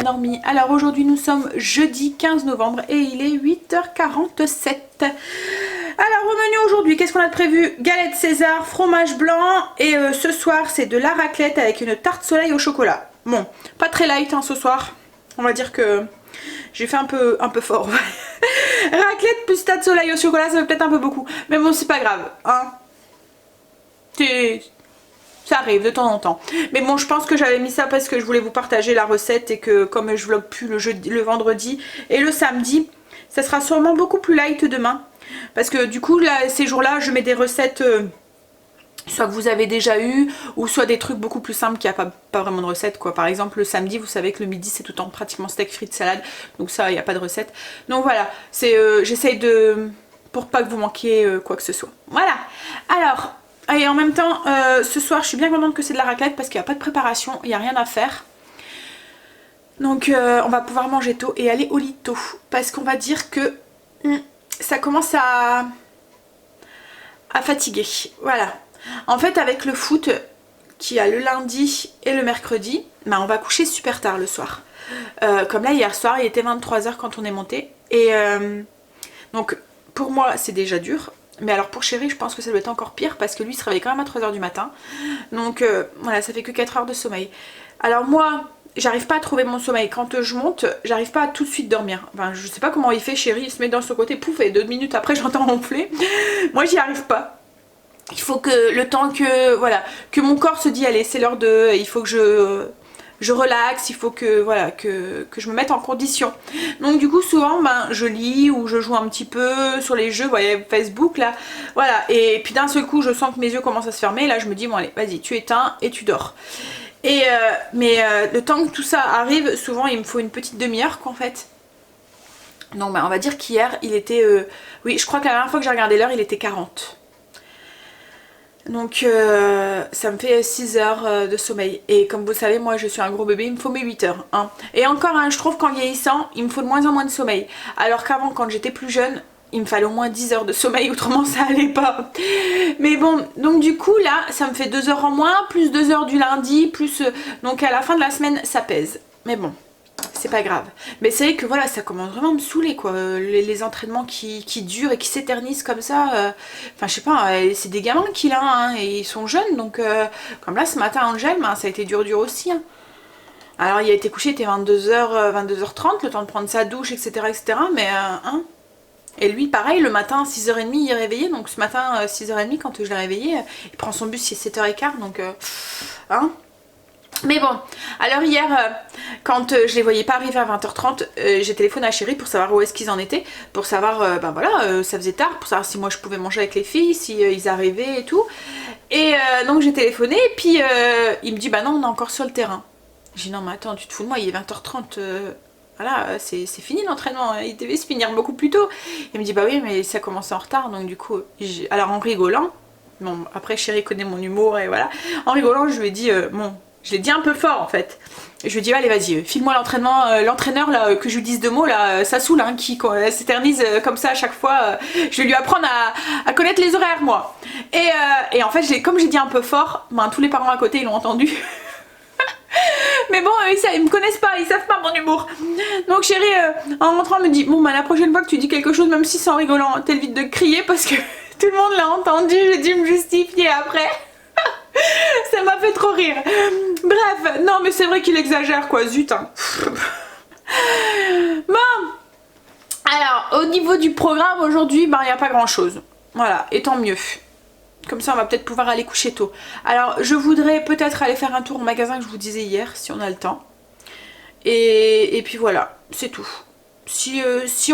bien dormi. Alors aujourd'hui nous sommes jeudi 15 novembre et il est 8h47. Alors au menu aujourd'hui, qu'est-ce qu'on a de prévu? Galette César, fromage blanc et ce soir c'est de la raclette avec une tarte soleil au chocolat. Bon, pas très light hein, ce soir. On va dire que j'ai fait un peu fort. Raclette plus tarte soleil au chocolat, ça fait peut-être un peu beaucoup. Mais bon, c'est pas grave. Hein. Ça arrive de temps en temps. Mais bon, je pense que j'avais mis ça parce que je voulais vous partager la recette et que comme je vlog plus le vendredi et le samedi, ça sera sûrement beaucoup plus light demain. Parce que du coup, là, ces jours-là, je mets des recettes soit que vous avez déjà eu ou soit des trucs beaucoup plus simples qui a pas vraiment de recette quoi. Par exemple, le samedi, vous savez que le midi, c'est tout le temps pratiquement steak, frites, salade. Donc ça, il n'y a pas de recette. Donc voilà, c'est j'essaye de... pour pas que vous manquiez quoi que ce soit. Voilà. Alors... et en même temps, ce soir, je suis bien contente que c'est de la raclette parce qu'il n'y a pas de préparation, il n'y a rien à faire. Donc on va pouvoir manger tôt et aller au lit tôt. Parce qu'on va dire que ça commence à fatiguer. Voilà. En fait, avec le foot qui a le lundi et le mercredi, bah, on va coucher super tard le soir. Comme là, hier soir, il était 23h quand on est monté. Et donc, pour moi, c'est déjà dur. Mais alors pour chéri, je pense que ça doit être encore pire parce que lui il se réveille quand même à 3h du matin. Donc voilà, ça fait que 4 heures de sommeil. Alors moi, j'arrive pas à trouver mon sommeil. Quand je monte, j'arrive pas à tout de suite dormir. Enfin, je sais pas comment il fait chéri, il se met dans son côté, pouf, et 2 minutes après j'entends ronfler. Moi j'y arrive pas. Il faut que le temps que, voilà, que mon corps se dit allez c'est l'heure de... il faut que je relaxe, il faut que voilà que je me mette en condition. Donc du coup souvent ben, je lis ou je joue un petit peu sur les jeux, vous voyez Facebook là, voilà. Et puis d'un seul coup je sens que mes yeux commencent à se fermer, là je me dis bon allez vas-y tu éteins et tu dors. Et mais le temps que tout ça arrive, souvent il me faut une petite demi-heure qu'en fait. Donc ben, on va dire qu'hier il était, oui je crois que la dernière fois que j'ai regardé l'heure il était 40. Donc ça me fait 6 heures de sommeil. Et comme vous le savez, moi je suis un gros bébé, il me faut mes 8 heures. Hein. Et encore, hein, je trouve qu'en vieillissant, il me faut de moins en moins de sommeil. Alors qu'avant, quand j'étais plus jeune, il me fallait au moins 10 heures de sommeil, autrement ça allait pas. Mais bon, donc du coup là, ça me fait 2 heures en moins, plus 2 heures du lundi, plus... donc à la fin de la semaine, ça pèse. Mais bon... c'est pas grave. Mais c'est vrai que voilà, ça commence vraiment à me saouler quoi. Les entraînements qui durent et qui s'éternisent comme ça. Enfin je sais pas, c'est des gamins qu'il a hein, et ils sont jeunes. Donc comme là ce matin Angel, ben, ça a été dur aussi. Hein. Alors il a été couché, il était 22h, 22h30, le temps de prendre sa douche, etc. etc. Mais hein. Et lui pareil, le matin 6h30 il est réveillé. Donc ce matin 6h30 quand je l'ai réveillé, il prend son bus, c'est 7h15. Donc hein. Mais bon, alors hier, quand je les voyais pas arriver à 20h30, j'ai téléphoné à chéri pour savoir où est-ce qu'ils en étaient, pour savoir, ben voilà, ça faisait tard, pour savoir si moi je pouvais manger avec les filles, si ils arrivaient et tout. Et donc j'ai téléphoné, et puis il me dit, bah non, on est encore sur le terrain. J'ai dit, non mais attends, tu te fous de moi, il est 20h30, voilà, c'est fini l'entraînement, il devait se finir beaucoup plus tôt. Il me dit, bah oui, mais ça commence en retard, donc du coup, alors en rigolant, bon, après chéri connaît mon humour, et voilà, en rigolant, je lui ai dit, bon... je l'ai dit un peu fort en fait. Je lui ai dit allez vas-y, file-moi l'entraînement, l'entraîneur là, que je lui dise 2 mots là, ça saoule hein, qui s'éternise comme ça à chaque fois. Je vais lui apprendre à connaître les horaires moi. Et en fait comme j'ai dit un peu fort, ben, tous les parents à côté ils l'ont entendu. Mais bon ils me connaissent pas, ils savent pas mon humour. Donc chérie en rentrant me dit bon bah la prochaine fois que tu dis quelque chose, même si c'est en rigolant, t'évites de crier parce que tout le monde l'a entendu, j'ai dû me justifier après. Ça m'a fait trop rire. Bref, non mais c'est vrai qu'il exagère quoi, zut hein. Bon. Alors, au niveau du programme aujourd'hui, ben il n'y a pas grand chose. Voilà, et tant mieux. Comme ça on va peut-être pouvoir aller coucher tôt. Alors je voudrais peut-être aller faire un tour au magasin que je vous disais hier, si on a le temps. Et puis voilà, c'est tout. Si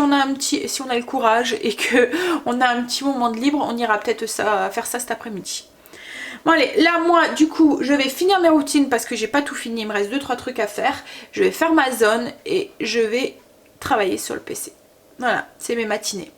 on a le courage et que on a un petit moment de libre, on ira peut-être faire ça cet après-midi. Bon allez, là moi du coup je vais finir mes routines parce que j'ai pas tout fini, il me reste 2-3 trucs à faire. Je vais faire ma zone et je vais travailler sur le PC. Voilà, c'est mes matinées.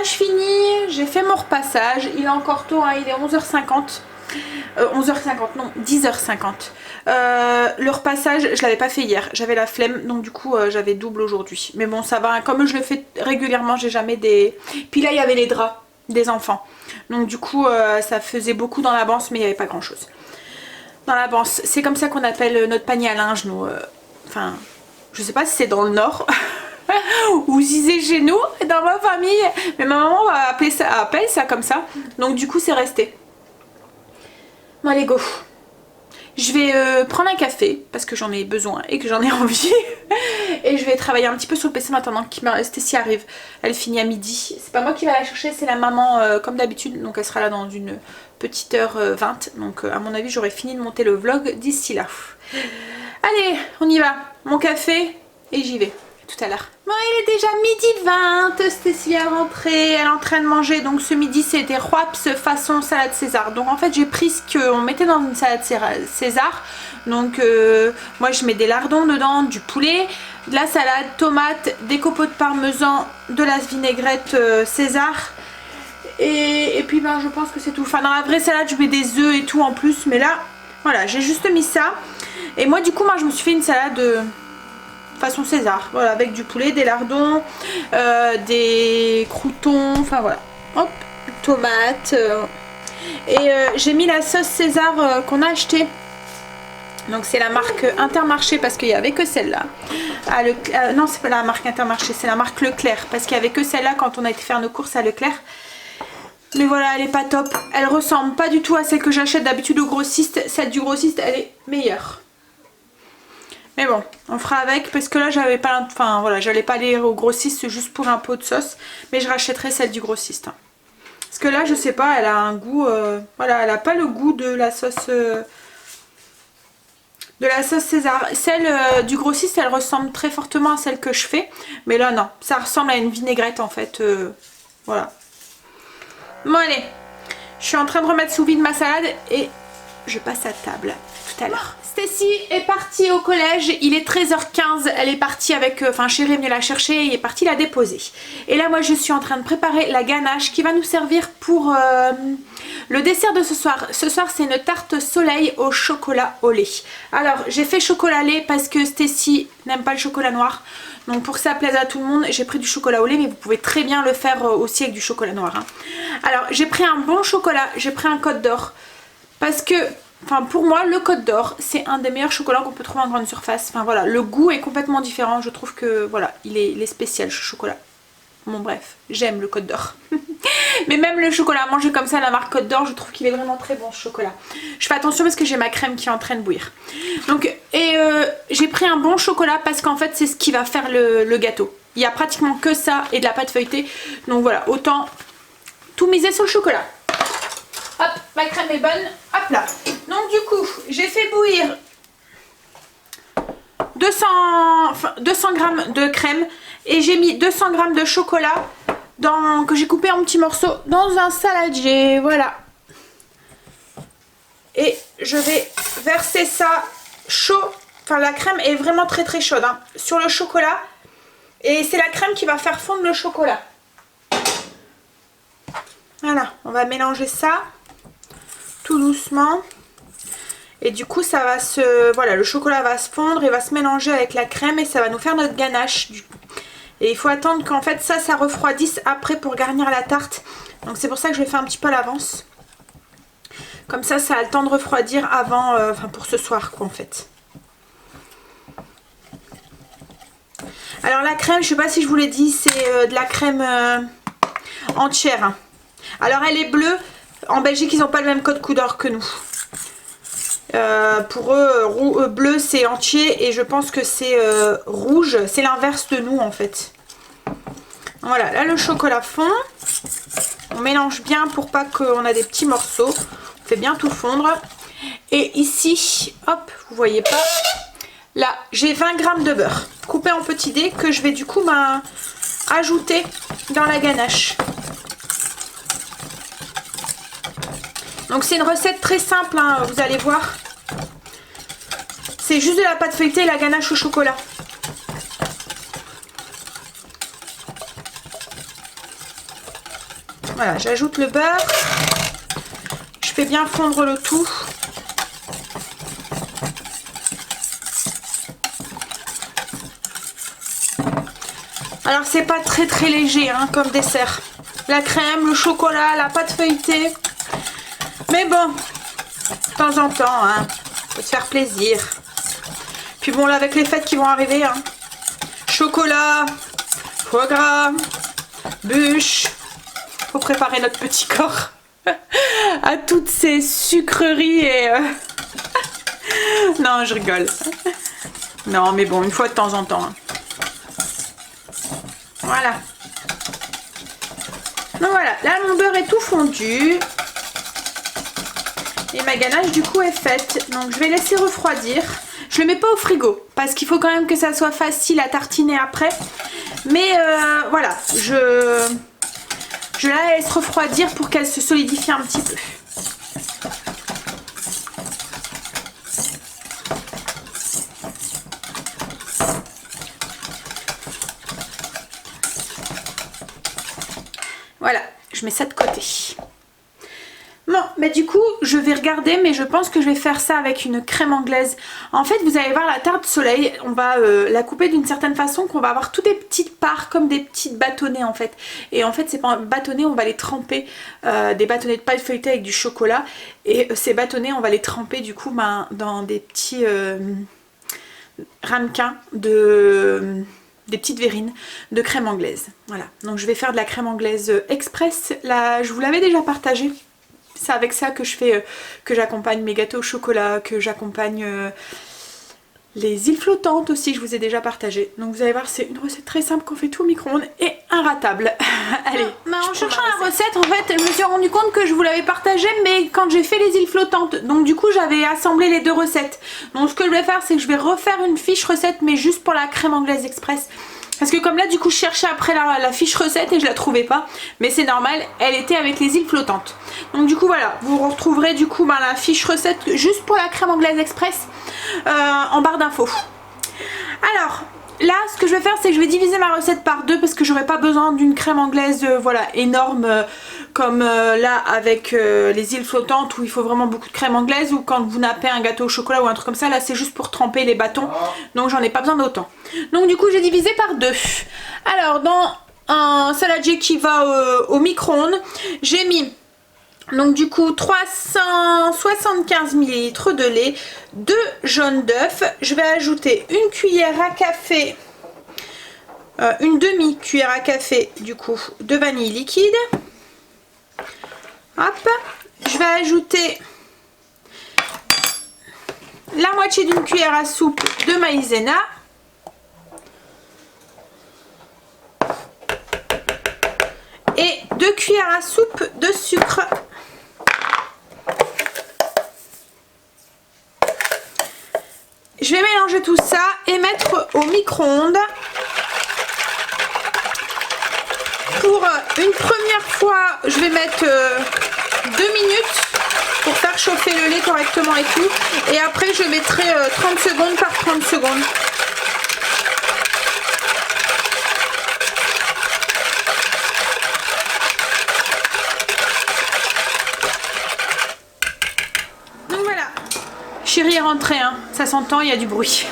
repassage fini, j'ai fait mon repassage, il est encore tôt, hein, il est 11h50. 11h50, non, 10h50. Le repassage, je l'avais pas fait hier, j'avais la flemme, donc du coup j'avais double aujourd'hui. Mais bon, ça va, hein, comme je le fais régulièrement, j'ai jamais des... Puis là, il y avait les draps des enfants. Donc du coup, ça faisait beaucoup dans la banse, mais il n'y avait pas grand chose. Dans la banse, c'est comme ça qu'on appelle notre panier à linge, nous. Enfin, je sais pas si c'est dans le nord ou si c'est chez nous, dans ma famille. Mais ma maman appelle ça comme ça. Donc du coup, c'est resté. Bon, allez, go. Je vais prendre un café parce que j'en ai besoin et que j'en ai envie. Et je vais travailler un petit peu sur le PC maintenant que Stécie arrive. Elle finit à midi. C'est pas moi qui va la chercher, c'est la maman comme d'habitude. Donc elle sera là dans une petite heure 20. Donc à mon avis j'aurai fini de monter le vlog d'ici là. Allez, on y va. Mon café et j'y vais. Tout à l'heure. Bon, il est déjà midi 20, Stécie est rentrée, elle est en train de manger, donc ce midi c'était Roaps façon salade César. Donc en fait j'ai pris ce qu'on mettait dans une salade César, donc moi je mets des lardons dedans, du poulet, de la salade, tomates, des copeaux de parmesan, de la vinaigrette César, et puis ben je pense que c'est tout. Enfin dans la vraie salade je mets des œufs et tout en plus, mais là voilà j'ai juste mis ça, et moi du coup je me suis fait une salade... façon César, voilà, avec du poulet, des lardons, des croûtons, enfin voilà, hop, tomates, et j'ai mis la sauce César qu'on a acheté, donc c'est la marque Intermarché parce qu'il n'y avait que celle-là, non c'est pas la marque Intermarché, c'est la marque Leclerc, parce qu'il n'y avait que celle-là quand on a été faire nos courses à Leclerc. Mais voilà, elle est pas top, elle ressemble pas du tout à celle que j'achète d'habitude au grossiste, celle du grossiste elle est meilleure. Mais bon, on fera avec parce que là j'avais pas, enfin voilà, j'allais pas aller au grossiste juste pour un pot de sauce, mais je rachèterai celle du grossiste. Hein. Parce que là je sais pas, elle a un goût, voilà, elle a pas le goût de la sauce César. Celle du grossiste elle ressemble très fortement à celle que je fais, mais là non, ça ressemble à une vinaigrette en fait, voilà. Bon allez, je suis en train de remettre sous vide ma salade et je passe à table tout à l'heure. Stécie est partie au collège, il est 13h15, elle est partie avec, enfin Chérie est venue la chercher et il est parti la déposer. Et là moi je suis en train de préparer la ganache qui va nous servir pour le dessert de ce soir. Ce soir c'est une tarte soleil au chocolat au lait. Alors j'ai fait chocolat lait parce que Stécie n'aime pas le chocolat noir. Donc pour que ça plaise à tout le monde, j'ai pris du chocolat au lait, mais vous pouvez très bien le faire aussi avec du chocolat noir. Hein. Alors j'ai pris un bon chocolat, j'ai pris un Côte d'Or parce que... Enfin pour moi le Côte d'Or c'est un des meilleurs chocolats qu'on peut trouver en grande surface. Enfin voilà, le goût est complètement différent. Je trouve que voilà, il est spécial ce chocolat. Bon bref, j'aime le Côte d'Or. Mais même le chocolat mangé comme ça, la marque Côte d'Or, je trouve qu'il est vraiment très bon ce chocolat. Je fais attention parce que j'ai ma crème qui est en train de bouillir. Donc j'ai pris un bon chocolat parce qu'en fait c'est ce qui va faire le gâteau. Il y a pratiquement que ça et de la pâte feuilletée. Donc voilà, autant tout miser sur le chocolat. Hop, ma crème est bonne. Hop là. Donc du coup, j'ai fait bouillir 200 g de crème et j'ai mis 200 g de chocolat que j'ai coupé en petits morceaux dans un saladier. Voilà. Et je vais verser ça chaud. Enfin, la crème est vraiment très très chaude hein, sur le chocolat. Et c'est la crème qui va faire fondre le chocolat. Voilà, on va mélanger ça tout doucement. Et du coup ça va voilà, le chocolat va se fondre et va se mélanger avec la crème et ça va nous faire notre ganache. Et il faut attendre qu'en fait ça refroidisse après pour garnir la tarte. Donc c'est pour ça que je vais faire un petit peu à l'avance. Comme ça a le temps de refroidir avant, enfin pour ce soir quoi en fait. Alors la crème, je sais pas si je vous l'ai dit, c'est de la crème entière. Alors elle est bleue. En Belgique ils n'ont pas le même code couleur que nous. Pour eux, bleu c'est entier et je pense que c'est rouge, c'est l'inverse de nous en fait. Voilà, là le chocolat fond. On mélange bien pour pas qu'on a des petits morceaux. On fait bien tout fondre. Et ici, hop, vous voyez pas. Là, j'ai 20 g de beurre coupé en petits dés que je vais du coup ajouter dans la ganache. Donc c'est une recette très simple, hein, vous allez voir. C'est juste de la pâte feuilletée et la ganache au chocolat. Voilà, j'ajoute le beurre. Je fais bien fondre le tout. Alors c'est pas très léger hein, comme dessert. La crème, le chocolat, la pâte feuilletée. Mais bon, de temps en temps, hein, faut se faire plaisir. Puis bon là avec les fêtes qui vont arriver, hein, chocolat, foie gras, bûche. Faut préparer notre petit corps à toutes ces sucreries et... Non, je rigole. Non, mais bon, une fois de temps en temps. Hein. Voilà. Donc voilà, là mon beurre est tout fondu. Et ma ganache du coup est faite. Donc je vais laisser refroidir. Je le mets pas au frigo parce qu'il faut quand même que ça soit facile à tartiner après. Mais voilà, je la laisse refroidir pour qu'elle se solidifie un petit peu. Voilà, je mets ça de côté. Bon, mais du coup, je vais regarder, mais je pense que je vais faire ça avec une crème anglaise. En fait, vous allez voir la tarte soleil, on va la couper d'une certaine façon qu'on va avoir toutes des petites parts, comme des petites bâtonnets en fait. Et en fait, ces bâtonnets, on va les tremper, des bâtonnets de pâte feuilletée avec du chocolat. Et ces bâtonnets, on va les tremper du coup dans des petits ramequins des petites verrines de crème anglaise. Voilà, donc je vais faire de la crème anglaise express. Là, je vous l'avais déjà partagé. C'est avec ça que je fais, que j'accompagne mes gâteaux au chocolat, que j'accompagne les îles flottantes aussi, je vous ai déjà partagé. Donc vous allez voir, c'est une recette très simple qu'on fait tout au micro-ondes et inratable. Allez, en cherchant la recette, en fait, je me suis rendu compte que je vous l'avais partagée, mais quand j'ai fait les îles flottantes, donc du coup j'avais assemblé les deux recettes. Donc ce que je vais faire, c'est que je vais refaire une fiche recette, mais juste pour la crème anglaise express. Parce que comme là du coup je cherchais après la fiche recette et je la trouvais pas. Mais c'est normal, elle était avec les îles flottantes. Donc du coup voilà, vous retrouverez du coup la fiche recette juste pour la crème anglaise express en barre d'infos. Alors là ce que je vais faire c'est que je vais diviser ma recette par deux parce que j'aurai pas besoin d'une crème anglaise voilà, énorme comme là avec les îles flottantes où il faut vraiment beaucoup de crème anglaise, ou quand vous nappez un gâteau au chocolat ou un truc comme ça. Là c'est juste pour tremper les bâtons, donc j'en ai pas besoin d'autant. Donc du coup j'ai divisé par deux. Alors dans un saladier qui va au micro-ondes, j'ai mis donc du coup 375 ml de lait, 2 jaunes d'œufs. Je vais ajouter une cuillère à café, une demi-cuillère à café du coup de vanille liquide. Hop, je vais ajouter la moitié d'une cuillère à soupe de maïzena. Et 2 cuillères à soupe de sucre. Je vais mélanger tout ça et mettre au micro-ondes pour une première fois. Je vais mettre 2 minutes pour faire chauffer le lait correctement et tout, et après je mettrai 30 secondes par 30 secondes. Donc voilà, chérie est rentrée, hein. Ça s'entend, il y a du bruit.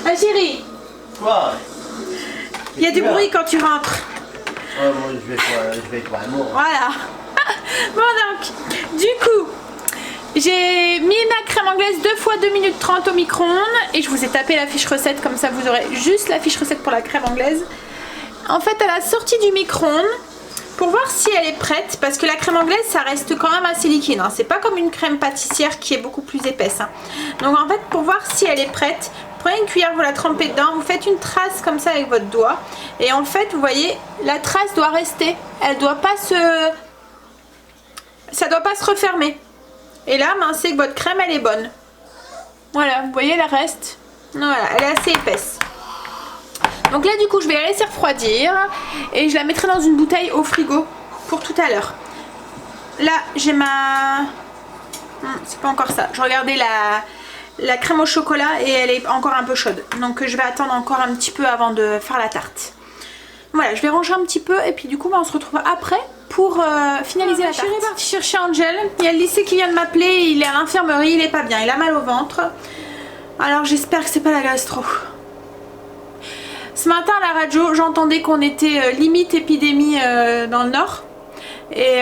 Ah chérie, quoi? Il y a du bruit quand tu rentres. Ouais, moi, je vais être vraiment. Voilà. Bon donc, du coup, j'ai mis ma crème anglaise 2 fois 2 minutes 30 au micro-ondes et je vous ai tapé la fiche recette, comme ça vous aurez juste la fiche recette pour la crème anglaise. En fait, à la sortie du micro-ondes, pour voir si elle est prête, parce que la crème anglaise ça reste quand même assez liquide, hein. C'est pas comme une crème pâtissière qui est beaucoup plus épaisse, hein. Donc en fait, pour voir si elle est prête, prenez une cuillère, vous la trempez dedans, vous faites une trace comme ça avec votre doigt, et en fait vous voyez, la trace doit rester, elle doit pas se... ça doit pas se refermer. Et là, ben, c'est que votre crème elle est bonne. Voilà, vous voyez, elle reste. Voilà, elle est assez épaisse. Donc là du coup je vais la laisser refroidir et je la mettrai dans une bouteille au frigo pour tout à l'heure. Là j'ai ma... c'est pas encore ça, je regardais la crème au chocolat et elle est encore un peu chaude. Donc je vais attendre encore un petit peu avant de faire la tarte. Voilà, je vais ranger un petit peu et puis du coup on se retrouve après pour finaliser la tarte. Je suis partie chercher Angel. Il y a le lycée qui vient de m'appeler, il est à l'infirmerie, il est pas bien, il a mal au ventre. Alors j'espère que c'est pas la gastro. Ce matin à la radio, j'entendais qu'on était limite épidémie dans le nord. Et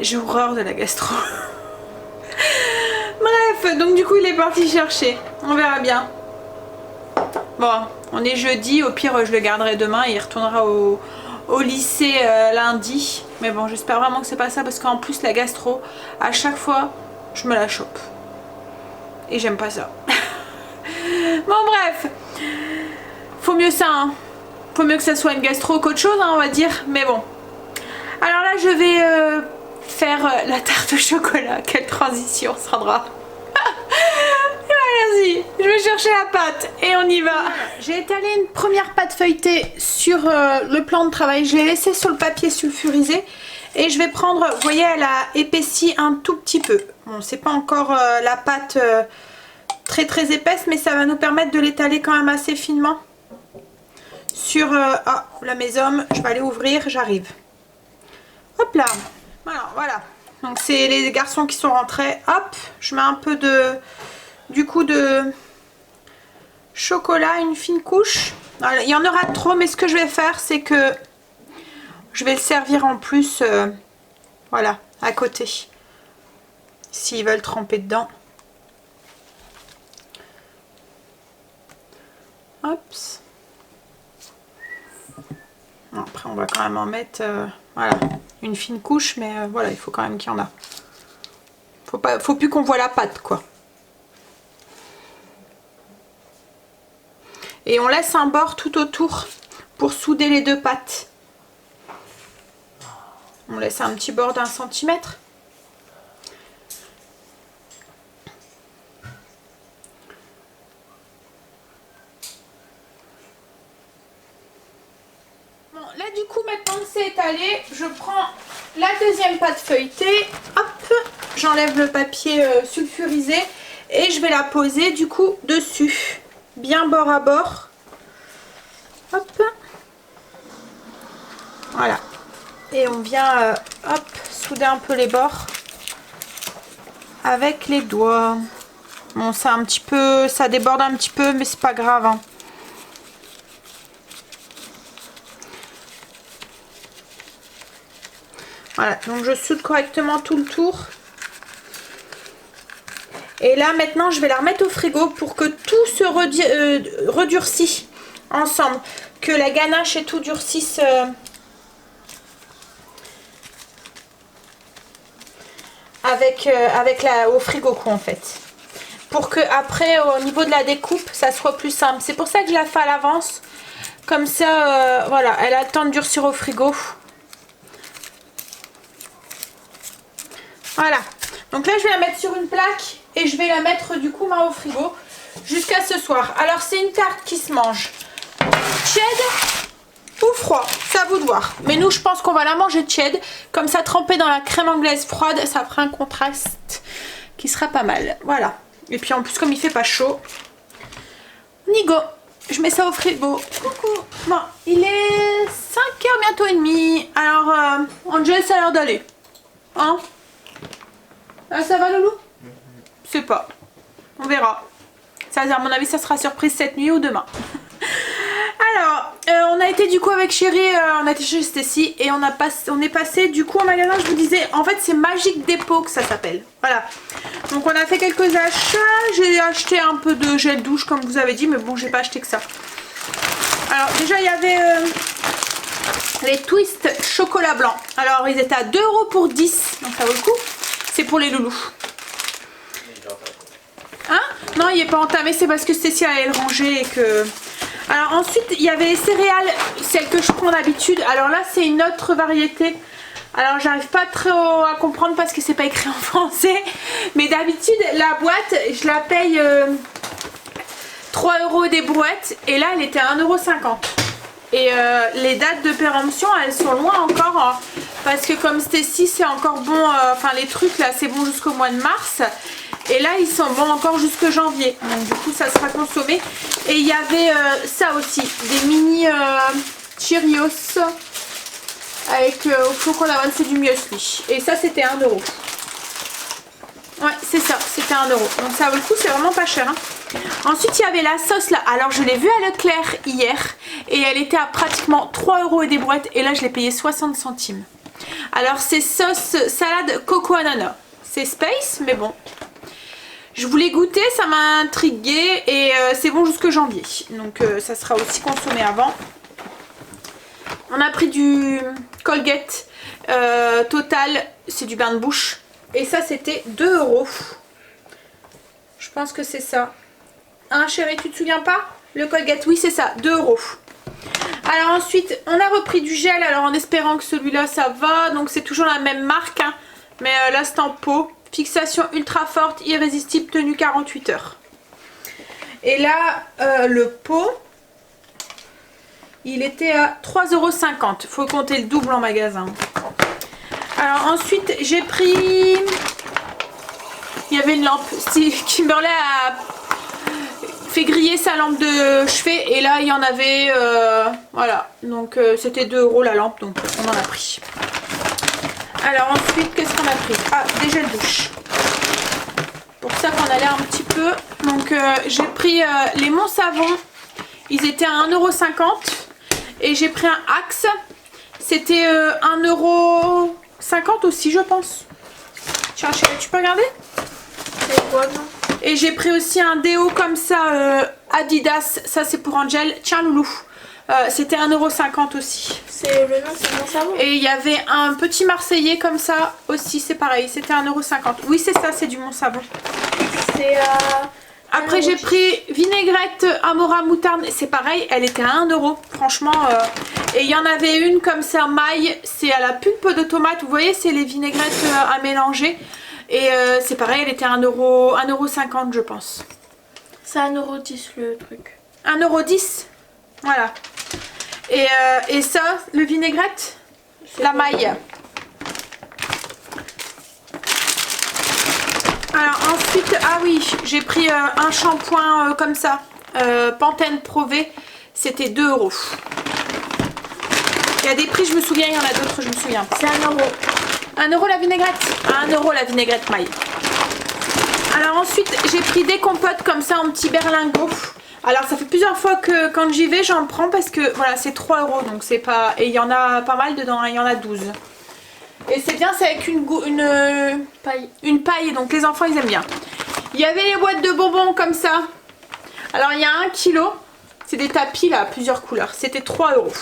j'ai horreur de la gastro. Bref, donc du coup il est parti chercher. On verra bien. Bon, on est jeudi, au pire je le garderai demain et il retournera au lycée lundi. Mais bon, j'espère vraiment que c'est pas ça parce qu'en plus la gastro, à chaque fois, je me la chope. Et j'aime pas ça. Bon bref, faut mieux ça, hein. Faut mieux que ça soit une gastro qu'autre chose, hein, on va dire. Mais bon. Alors là, je vais faire la tarte au chocolat. Quelle transition, Sandra. Vas-y, je vais chercher la pâte et on y va. J'ai étalé une première pâte feuilletée sur le plan de travail. Je l'ai laissée sur le papier sulfurisé. Et je vais prendre, vous voyez, elle a épaissi un tout petit peu. Bon, c'est pas encore la pâte très épaisse, mais ça va nous permettre de l'étaler quand même assez finement. Sur la maison, je vais aller ouvrir, j'arrive. Hop là, voilà. Donc c'est les garçons qui sont rentrés. Hop, je mets un peu de chocolat, une fine couche. Alors, il y en aura trop, mais ce que je vais faire, c'est que je vais le servir en plus, voilà, à côté. S'ils veulent tremper dedans. Hop. Après, on va quand même en mettre, voilà, une fine couche, mais voilà, il faut quand même qu'il y en a. Faut plus qu'on voit la pâte, quoi. Et on laisse un bord tout autour pour souder les deux pâtes. On laisse un petit bord d'1 centimètre. Bon, là du coup maintenant que c'est étalé, je prends la deuxième pâte feuilletée. Hop, j'enlève le papier sulfurisé et je vais la poser du coup dessus. Bien bord à bord. Hop. Voilà. Et on vient hop, souder un peu les bords avec les doigts. Bon, ça un petit peu, ça déborde un petit peu, mais c'est pas grave, hein. Voilà, donc je soude correctement tout le tour. Et là maintenant je vais la remettre au frigo pour que tout se redurcisse ensemble. Que la ganache et tout durcisse au frigo quoi en fait. Pour que après au niveau de la découpe ça soit plus simple. C'est pour ça que je la fais à l'avance. Comme ça voilà, elle a le temps de durcir au frigo. Voilà. Donc là je vais la mettre sur une plaque. Et je vais la mettre du coup au frigo jusqu'à ce soir. Alors c'est une tarte qui se mange tiède ou froid, c'est à vous de voir. Mais nous je pense qu'on va la manger tiède. Comme ça trempée dans la crème anglaise froide, ça fera un contraste qui sera pas mal. Voilà. Et puis en plus comme il fait pas chaud, nigo, je mets ça au frigo. Coucou. Bon, il est 5h bientôt et demi. Alors Angel ça a l'air d'aller. Hein? Ah, ça va Loulou? Je sais pas, on verra. Ça, à mon avis ça sera surprise cette nuit ou demain. Alors on a été du coup avec Chérie, on a été chez Stacy et on est passé du coup au magasin. Je vous disais en fait c'est Magic Depot que ça s'appelle. Voilà, donc on a fait quelques achats. J'ai acheté un peu de gel douche comme vous avez dit, mais bon j'ai pas acheté que ça. Alors déjà il y avait les twists chocolat blanc. Alors ils étaient à 2 € pour 10, donc ça vaut le coup. C'est pour les loulous. Hein? Non, il n'est pas entamé, c'est parce que Stacy allait le ranger et que... Alors ensuite, il y avait les céréales, celles que je prends d'habitude. Alors là, c'est une autre variété. Alors j'arrive pas trop à comprendre parce que c'est pas écrit en français. Mais d'habitude, la boîte, je la paye 3 € des brouettes. Et là, elle était à 1,50 €. Et les dates de péremption, elles sont loin encore. Hein, parce que comme Stacy, c'est encore bon... Enfin, les trucs là, c'est bon jusqu'au mois de mars. Et là ils sont bons encore jusque janvier. Donc du coup ça sera consommé. Et il y avait ça aussi, des mini Cheerios avec au flocon d'avoine, c'est du muesli. Et ça c'était 1 euro. Ouais, c'est ça, c'était 1 euro. Donc ça vaut le coup, c'est vraiment pas cher. Hein. Ensuite, il y avait la sauce là. Alors, je l'ai vue à Leclerc hier et elle était à pratiquement 3 euros et des brouettes. Et là, je l'ai payé 60 centimes. Alors, c'est sauce salade coco ananas. C'est space, mais bon. Je voulais goûter, ça m'a intriguée et c'est bon jusque janvier. Donc, ça sera aussi consommé avant. On a pris du Colgate Total, c'est du bain de bouche. Et ça, c'était 2 euros. Je pense que c'est ça. Hein, chérie, tu te souviens pas? Le Colgate, oui, c'est ça, 2 euros. Alors ensuite, on a repris du gel, alors en espérant que celui-là, ça va. Donc c'est toujours la même marque, hein. Mais là, c'est en pot. Fixation ultra forte, irrésistible, tenue 48 heures. Et là, le pot, il était à 3,50 €. Faut compter le double en magasin. Alors ensuite, j'ai pris... Il y avait une lampe. Kimberley a fait griller sa lampe de chevet. Et là, il y en avait... voilà. Donc, c'était 2 euros la lampe. Donc, on en a pris. Alors ensuite, qu'est-ce qu'on a pris? Ah, des gels douche. Pour ça qu'on allait un petit peu. Donc, j'ai pris les Mont Savon. Ils étaient à 1,50 €. Et j'ai pris un Axe. C'était 1,50 € aussi, je pense. Tiens, chérie, tu peux regarder? C'est quoi, non? Et j'ai pris aussi un déo comme ça, Adidas. Ça, c'est pour Angel. Tiens, loulou. C'était 1,50 € aussi. C'est le nom, c'est Mont Savon. Et il y avait un petit Marseillais comme ça aussi, c'est pareil. C'était 1,50 €. Oui, c'est ça, c'est du Mont Savon. C'est... Après, j'ai pris vinaigrette Amora moutarde. C'est pareil, elle était à 1 €. Franchement, et il y en avait une comme ça, maille. C'est à la pulpe de tomate. Vous voyez, c'est les vinaigrettes à mélanger. Et c'est pareil, elle était à 1,50 €, je pense. C'est 1,10 € le truc. 1,10 €. Voilà. Et ça, le vinaigrette, la maille. Alors ensuite, ah oui, j'ai pris un shampoing comme ça, Pantene Prové, c'était 2 €. Il y a des prix, je me souviens, il y en a d'autres, je me souviens pas. C'est 1 €. 1 € la vinaigrette? 1 € la vinaigrette maille. Alors ensuite, j'ai pris des compotes comme ça en petits berlingots. Alors ça fait plusieurs fois que quand j'y vais, j'en prends parce que voilà, c'est 3 €, donc c'est pas... Et il y en a pas mal dedans, hein, il y en a 12. Et c'est bien, c'est avec une paille, donc les enfants ils aiment bien. Il y avait les boîtes de bonbons comme ça. Alors il y a 1 kg, c'est des tapis là, plusieurs couleurs. C'était 3 €.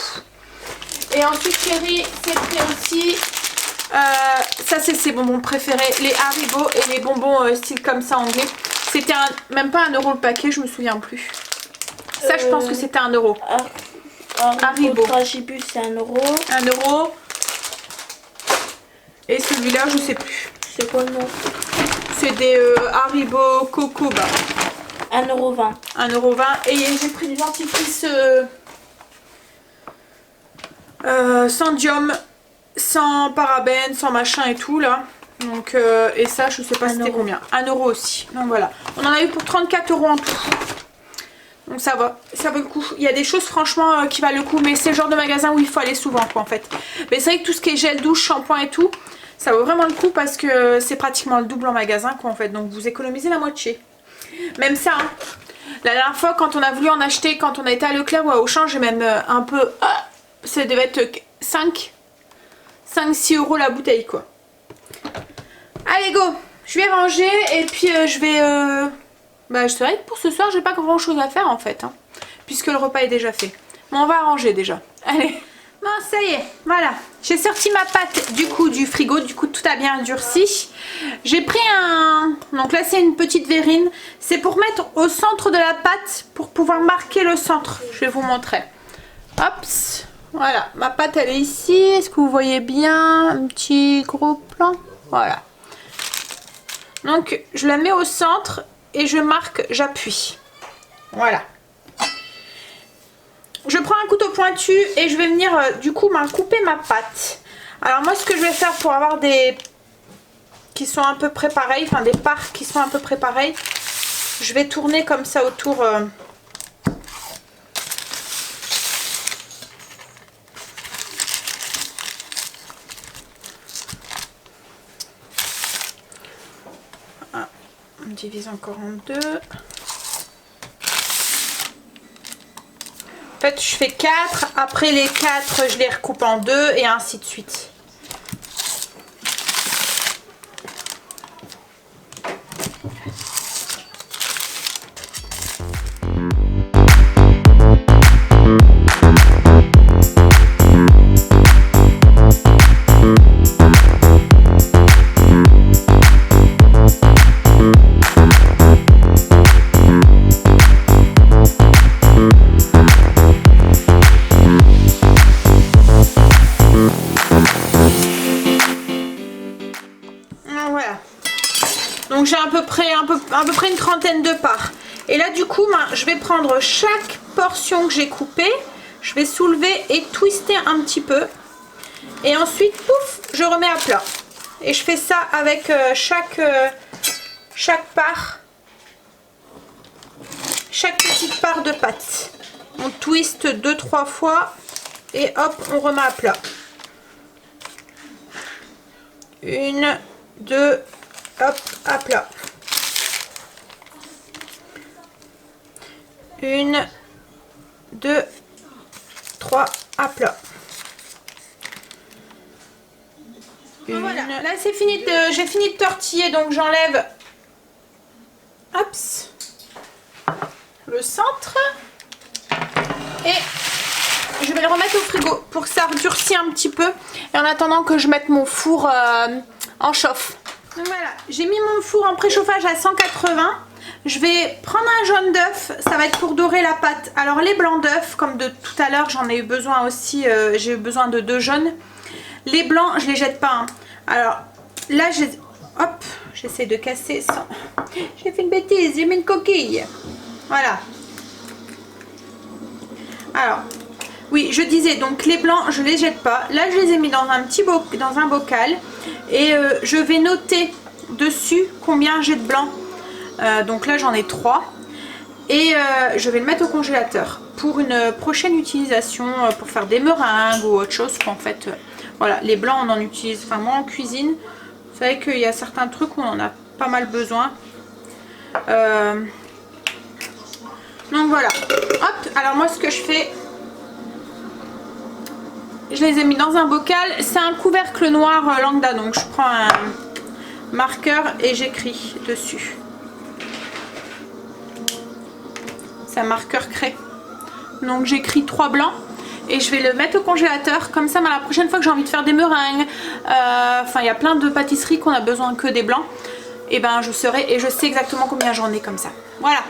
Et ensuite chérie, c'est pris aussi, ça c'est ses bonbons préférés, les Haribo et les bonbons style comme ça anglais. C'était même pas 1 € le paquet, je me souviens plus. Ça je pense que c'était 1 €. Haribo. Tragibus c'est 1 €. 1 €. Et celui-là, je sais plus. C'est quoi le nom? C'est des Haribo Coco Bas. 1,20 €. 1,20 €. Et j'ai pris du dentifrice sans dium, sans parabènes, sans machin et tout là. Donc, et ça, je sais pas c'était combien. 1 € aussi. Donc voilà. On en a eu pour 34 € en tout. Donc ça va, ça vaut le coup. Il y a des choses franchement qui valent le coup, mais c'est le genre de magasin où il faut aller souvent quoi en fait. Mais c'est vrai que tout ce qui est gel douche, shampoing et tout, ça vaut vraiment le coup parce que c'est pratiquement le double en magasin quoi en fait. Donc vous économisez la moitié. Même ça, hein. La dernière fois quand on a voulu en acheter, quand on a été à Leclerc ou à Auchan, j'ai même un peu... ça devait être 5-6 € la bouteille quoi. Allez go, je vais ranger et puis je vais... Bah c'est vrai que pour ce soir j'ai pas grand chose à faire en fait hein, puisque le repas est déjà fait. Mais on va arranger déjà. Allez. Bon ça y est, voilà. J'ai sorti ma pâte du coup du frigo, du coup tout a bien durci. J'ai pris un... Donc là c'est une petite verrine. C'est pour mettre au centre de la pâte pour pouvoir marquer le centre. Je vais vous montrer. Hop. Voilà, ma pâte elle est ici. Est-ce que vous voyez bien un petit gros plan? Voilà. Donc je la mets au centre. Et je marque, j'appuie. Voilà. Je prends un couteau pointu et je vais venir du coup couper ma pâte. Alors moi ce que je vais faire pour avoir des... qui sont à peu près pareils, enfin des parts qui sont à peu près pareilles, je vais tourner comme ça autour... On divise encore en deux. En fait, je fais 4. Après les 4, je les recoupe en 2 et ainsi de suite. Donc j'ai à peu près une trentaine de parts. Et là du coup, je vais prendre chaque portion que j'ai coupée, je vais soulever et twister un petit peu. Et ensuite, pouf, je remets à plat. Et je fais ça avec chaque part, chaque petite part de pâte. On twiste 2-3 fois et hop, on remet à plat. 1, 2, hop, à plat. 1, 2, 3, à plat. Voilà, là c'est fini, j'ai fini de tortiller, donc j'enlève le centre et je vais le remettre au frigo pour que ça durcisse un petit peu et en attendant que je mette mon four en chauffe. Donc voilà, j'ai mis mon four en préchauffage à 180. Je vais prendre un jaune d'œuf, ça va être pour dorer la pâte. Alors les blancs d'œufs, comme de tout à l'heure, j'en ai eu besoin aussi, j'ai eu besoin de 2 jaunes. Les blancs, je les jette pas. Hein. Alors là, hop, j'essaie de casser sans... J'ai fait une bêtise, j'ai mis une coquille. Voilà. Alors, oui, je disais, donc les blancs, je les jette pas. Là, je les ai mis dans un petit bocal. Et je vais noter dessus combien j'ai de blanc. Donc là, j'en ai 3. Et je vais le mettre au congélateur pour une prochaine utilisation, pour faire des meringues ou autre chose. En fait, voilà, les blancs, on en utilise, enfin moi en cuisine, vous savez qu'il y a certains trucs où on en a pas mal besoin. Donc voilà. Hop, alors moi ce que je fais, je les ai mis dans un bocal. C'est un couvercle noir lambda, donc je prends un marqueur et j'écris dessus. C'est un marqueur craie. Donc j'écris 3 blancs et je vais le mettre au congélateur. Comme ça, la prochaine fois que j'ai envie de faire des meringues, enfin il y a plein de pâtisseries qu'on a besoin que des blancs. Et ben je saurai et je sais exactement combien j'en ai comme ça. Voilà.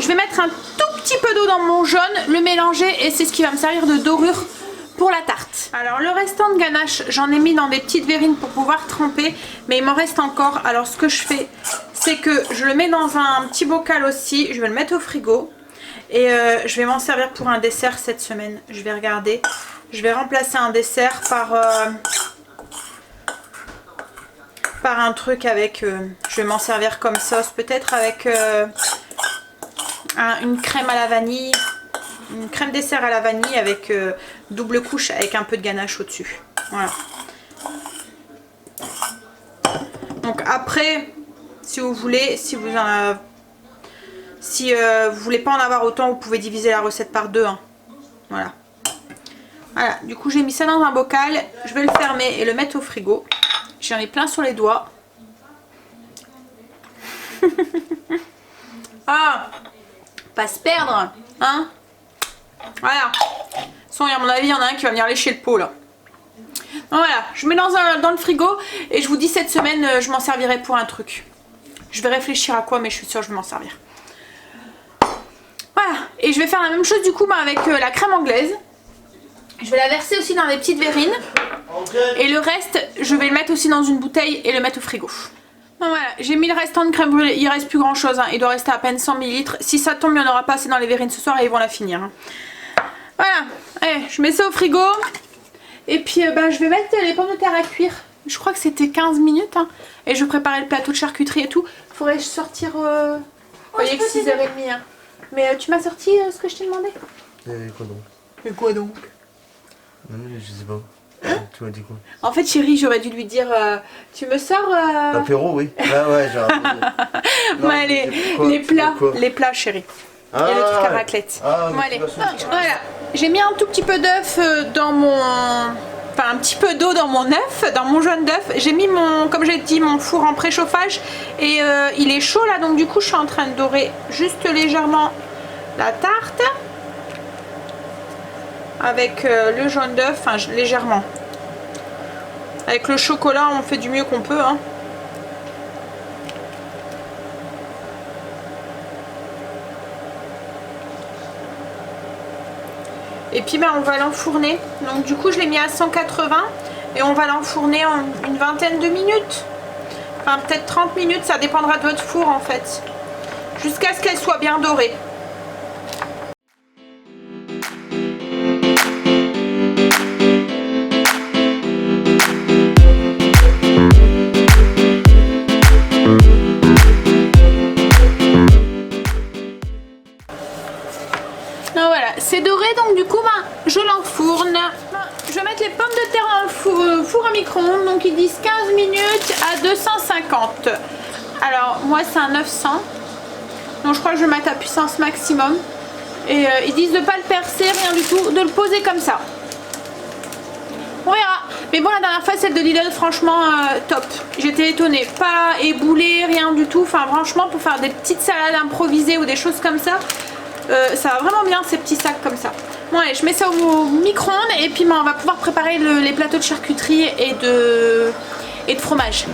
Je vais mettre un tout petit peu d'eau dans mon jaune, le mélanger et c'est ce qui va me servir de dorure pour la tarte. Alors le restant de ganache, j'en ai mis dans des petites verrines pour pouvoir tremper, mais il m'en reste encore. Alors ce que je fais, c'est que je le mets dans un petit bocal aussi, je vais le mettre au frigo et je vais m'en servir pour un dessert cette semaine. Je vais regarder, je vais remplacer un dessert par un truc avec, je vais m'en servir comme sauce, peut-être avec une crème à la vanille. Une crème dessert à la vanille avec double couche avec un peu de ganache au dessus. Voilà. Donc après, si vous voulez, si vous voulez pas en avoir autant, vous pouvez diviser la recette par 2. Hein. Voilà. Voilà. Du coup, j'ai mis ça dans un bocal. Je vais le fermer et le mettre au frigo. J'en ai plein sur les doigts. Ah, pas se perdre, hein. Voilà. Sans, à mon avis, il y en a un qui va venir lécher le pot là. Donc voilà, je mets dans le frigo et je vous dis cette semaine, je m'en servirai pour un truc. Je vais réfléchir à quoi, mais je suis sûre que je vais m'en servir. Voilà, et je vais faire la même chose du coup avec la crème anglaise. Je vais la verser aussi dans des petites verrines. Et le reste, je vais le mettre aussi dans une bouteille et le mettre au frigo. Donc voilà, j'ai mis le restant de crème brûlée, il reste plus grand chose, hein. Il doit rester à peine 100 ml. Si ça tombe, il n'y en aura pas assez dans les verrines ce soir et ils vont la finir. Hein. Voilà, allez, je mets ça au frigo. Et puis je vais mettre les pommes de terre à cuire. Je crois que c'était 15 minutes. Hein. Et je vais préparer le plateau de charcuterie et tout. Faudrait sortir... Vous voyez que 6h30. Hein. Mais tu m'as sorti ce que je t'ai demandé? Quoi donc? Mais quoi donc? Non, je sais pas. Tu m'as dit quoi? En fait, chérie, j'aurais dû lui dire tu me sors L'apéro, oui. Ouais, genre. Non, ouais, les plats, chérie. Ah, Et le truc à raclette. Ah, Bon, mais allez. tu vas sortir. Voilà. J'ai mis un tout petit peu d'œuf dans mon... Enfin, un petit peu d'eau dans mon œuf, dans mon jaune d'œuf. J'ai mis mon, comme j'ai dit, mon four en préchauffage. Et il est chaud là, donc du coup, je suis en train de dorer juste légèrement la tarte. Avec le jaune d'œuf, enfin légèrement. Avec le chocolat, on fait du mieux qu'on peut. Hein. Et puis on va l'enfourner. Donc du coup je l'ai mis à 180 et on va l'enfourner en une vingtaine de minutes. Enfin peut-être 30 minutes, ça dépendra de votre four en fait. Jusqu'à ce qu'elle soit bien dorée. C'est doré, donc du coup je l'enfourne. Je vais mettre les pommes de terre en four à micro-ondes, donc ils disent 15 minutes à 250. Alors moi c'est un 900, donc je crois que je vais mettre à puissance maximum. Et ils disent de ne pas le percer, rien du tout, de le poser comme ça. On verra. Mais bon, la dernière fois celle de Lidl, franchement top. J'étais étonnée, pas éboulé, rien du tout. Enfin franchement pour faire des petites salades improvisées ou des choses comme ça. Ça va vraiment bien ces petits sacs comme ça. Bon allez, je mets ça au micro-ondes et puis on va pouvoir préparer les plateaux de charcuterie et de fromage.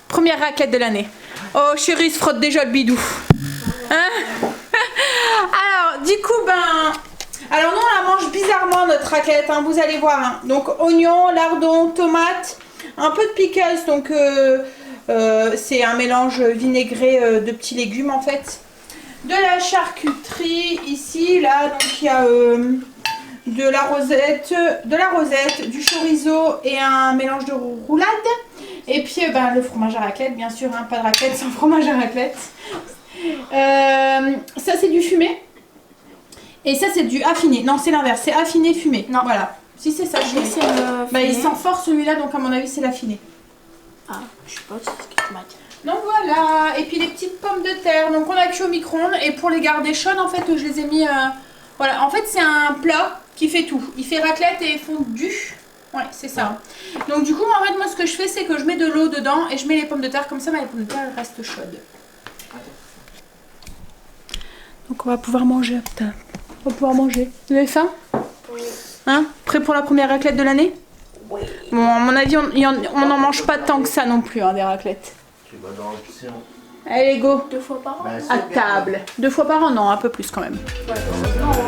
Première raclette de l'année. Oh chérie, il se frotte déjà le bidou. Hein? Alors du coup alors nous on la mange bizarrement notre raclette, hein, vous allez voir. Hein. Donc oignons, lardons, tomates, un peu de pickles, donc c'est un mélange vinaigré de petits légumes en fait. De la charcuterie ici, là, donc il y a de la rosette, du chorizo et un mélange de roulade. Et puis le fromage à raclette, bien sûr, hein, pas de raclette sans fromage à raclette. Ça c'est du fumé. Et ça c'est du affiné. Non, c'est l'inverse, c'est affiné fumé. Non, voilà. Si c'est ça, je sais. Il sent fort celui-là, donc à mon avis c'est l'affiné. Ah, je sais pas, c'est ce que tu m'as dit. Donc voilà, et puis les petites pommes de terre. Donc on a cuit au micro-ondes et pour les garder chaudes, en fait, je les ai mis. Voilà, en fait c'est un plat qui fait tout. Il fait raclette et fondu. Ouais, c'est ça. Donc du coup, en fait, moi ce que je fais, c'est que je mets de l'eau dedans et je mets les pommes de terre comme ça, mais les pommes de terre elles restent chaudes. Donc on va pouvoir manger, putain. On va pouvoir manger. Vous avez faim? Oui. Hein? Prêt pour la première raclette de l'année? Oui. Bon, à mon avis, on n'en mange pas tant que ça non plus, hein, des raclettes. Tu vas dans la piscine. Allez, go. 2 fois par an. À table. 2 fois par an, non, un peu plus quand même. Ouais, heureusement.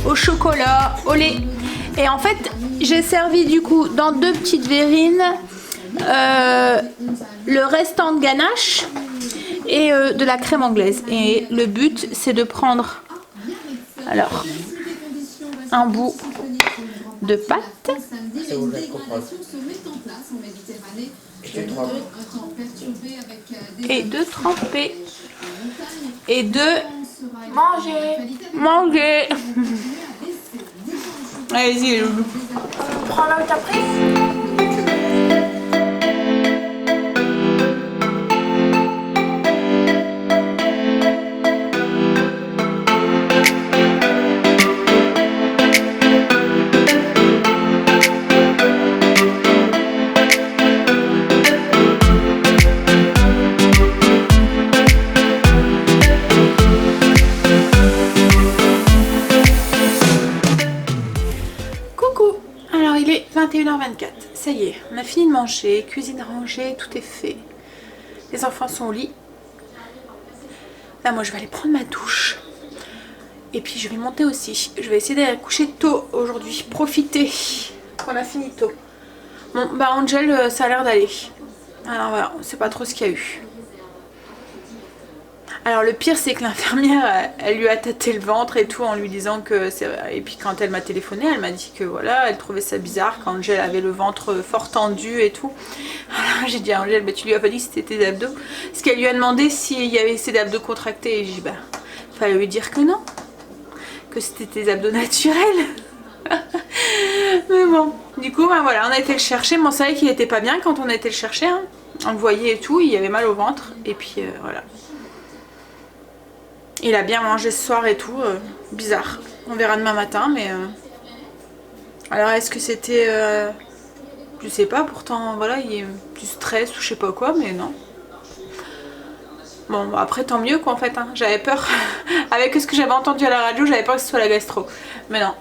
Au chocolat, au lait. Et en fait, j'ai servi du coup dans 2 petites verrines le restant de ganache et de la crème anglaise. Et le but, c'est de prendre alors un bout de pâtes. C'est où je vais comprendre. Et de tremper. Et de manger. Allez-y, loulou. Prends là où t'as pris. Coucou. Alors il est 21h24. Ça y est, on a fini de manger, cuisine rangée, tout est fait. Les enfants sont au lit. Là moi je vais aller prendre ma douche. Et puis je vais monter aussi. Je vais essayer d'aller coucher tôt aujourd'hui. Profiter qu'on a fini tôt. Bon bah Angel ça a l'air d'aller. Alors voilà, on sait pas trop ce qu'il y a eu. Alors le pire c'est que l'infirmière elle lui a tâté le ventre et tout en lui disant que c'est vrai. Et puis quand elle m'a téléphoné elle m'a dit que voilà elle trouvait ça bizarre quand Angel avait le ventre fort tendu et tout. Alors j'ai dit à Angel bah, tu lui as pas dit que c'était tes abdos. Parce qu'elle lui a demandé s'il y avait ses abdos contractés et j'ai dit bah fallait lui dire que non. Que c'était tes abdos naturels. Mais bon du coup bah, voilà on a été le chercher. Mais on savait qu'il était pas bien quand on a été le chercher hein. On le voyait et tout, il avait mal au ventre et puis voilà. Il a bien mangé ce soir et tout, bizarre. On verra demain matin, mais... Alors est-ce que c'était... Je sais pas, pourtant voilà, il y a du stress ou je sais pas quoi, mais non. Bon, après tant mieux quoi en fait, hein. J'avais peur, avec ce que j'avais entendu à la radio, j'avais peur que ce soit la gastro. Mais non,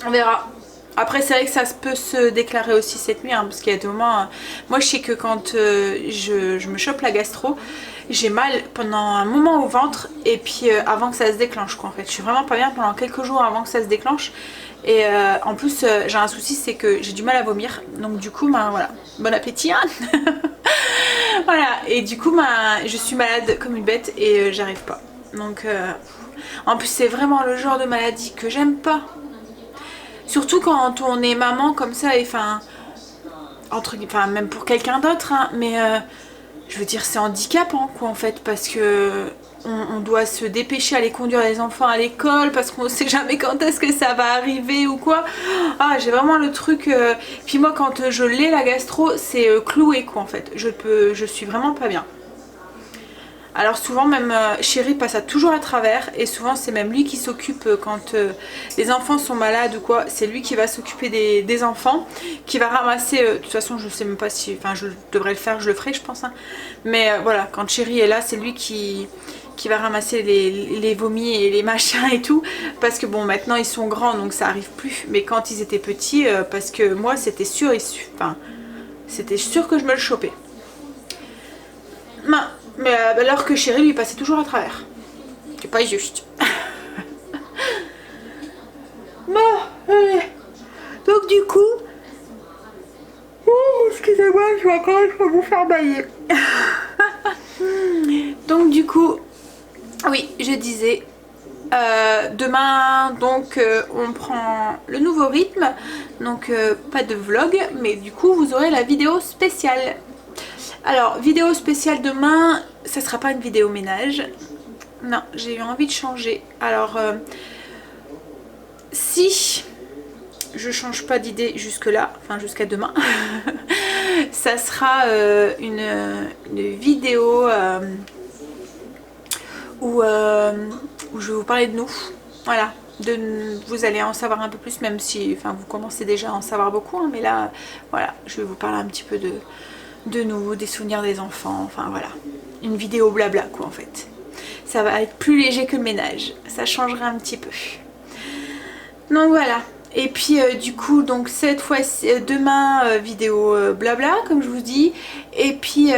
on verra. Après c'est vrai que ça peut se déclarer aussi cette nuit, hein, parce qu'il y a des moments... moi je sais que quand je me chope la gastro, j'ai mal pendant un moment au ventre et puis avant que ça se déclenche quoi en fait. Je suis vraiment pas bien pendant quelques jours avant que ça se déclenche. Et en plus j'ai un souci, c'est que j'ai du mal à vomir. Donc du coup ben voilà, bon appétit hein. Voilà, et du coup ben, je suis malade comme une bête et j'arrive pas. Donc en plus c'est vraiment le genre de maladie que j'aime pas. Surtout quand on est maman comme ça, et enfin même pour quelqu'un d'autre hein, mais je veux dire c'est handicapant quoi en fait, parce que on doit se dépêcher à aller conduire les enfants à l'école parce qu'on sait jamais quand est-ce que ça va arriver ou quoi. Ah j'ai vraiment le truc puis moi quand je l'ai la gastro c'est cloué quoi en fait, je suis vraiment pas bien. Alors souvent même Chéri passe toujours à travers et souvent c'est même lui qui s'occupe quand les enfants sont malades ou quoi, c'est lui qui va s'occuper des enfants, qui va ramasser, de toute façon je sais même pas si, enfin je devrais le faire, je le ferai je pense hein. Mais voilà, quand Chéri est là c'est lui qui va ramasser les vomis et les machins et tout, parce que bon maintenant ils sont grands donc ça arrive plus, mais quand ils étaient petits parce que moi c'était sûr, c'était sûr que je me le chopais. Mais alors que Chéri lui passait toujours à travers. C'est pas juste. Bon, allez. Donc du coup... Oh, excusez-moi, je vais encore une fois vous faire bailler. Donc du coup... Oui, je disais... demain, donc, on prend le nouveau rythme. Donc, pas de vlog, mais du coup, vous aurez la vidéo spéciale. Alors, vidéo spéciale demain, ça sera pas une vidéo ménage. Non, j'ai eu envie de changer. Alors, si je change pas d'idée jusque là, enfin jusqu'à demain, ça sera une vidéo où je vais vous parler de nous. Voilà. Vous allez en savoir un peu plus, même si, enfin, vous commencez déjà à en savoir beaucoup, hein, mais là, voilà, je vais vous parler un petit peu de nous, des souvenirs des enfants, enfin voilà, une vidéo blabla quoi en fait. Ça va être plus léger que le ménage, ça changera un petit peu. Donc voilà, et puis du coup donc cette fois-ci, demain vidéo blabla comme je vous dis, et puis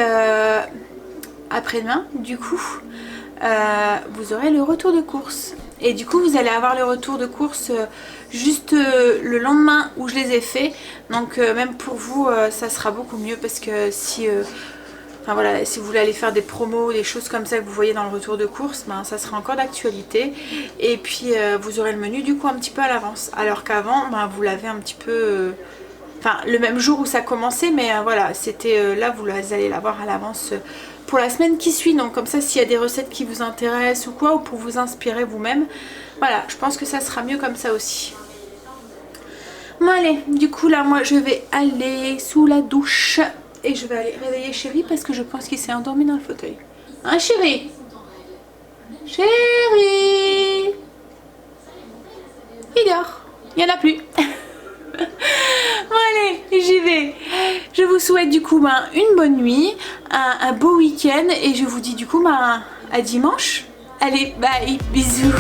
après-demain du coup vous aurez le retour de course. Et du coup vous allez avoir le retour de course juste le lendemain où je les ai fait. Donc même pour vous ça sera beaucoup mieux, parce que si Enfin voilà, si vous voulez aller faire des promos, des choses comme ça que vous voyez dans le retour de course, ben, ça sera encore d'actualité. Et puis vous aurez le menu du coup un petit peu à l'avance. Alors qu'avant, ben, vous l'avez un petit peu... Enfin, le même jour où ça commençait, mais voilà, c'était là, vous allez l'avoir à l'avance pour la semaine qui suit. Donc comme ça, s'il y a des recettes qui vous intéressent ou quoi, ou pour vous inspirer vous-même, voilà, je pense que ça sera mieux comme ça aussi. Bon allez, du coup là moi je vais aller sous la douche et je vais aller réveiller Chéri parce que je pense qu'il s'est endormi dans le fauteuil. Hein Chéri? Chéri? Il dort, il n'y en a plus. Bon allez, j'y vais. Je vous souhaite du coup une bonne nuit, un beau week-end et je vous dis du coup à dimanche. Allez, bye, bisous.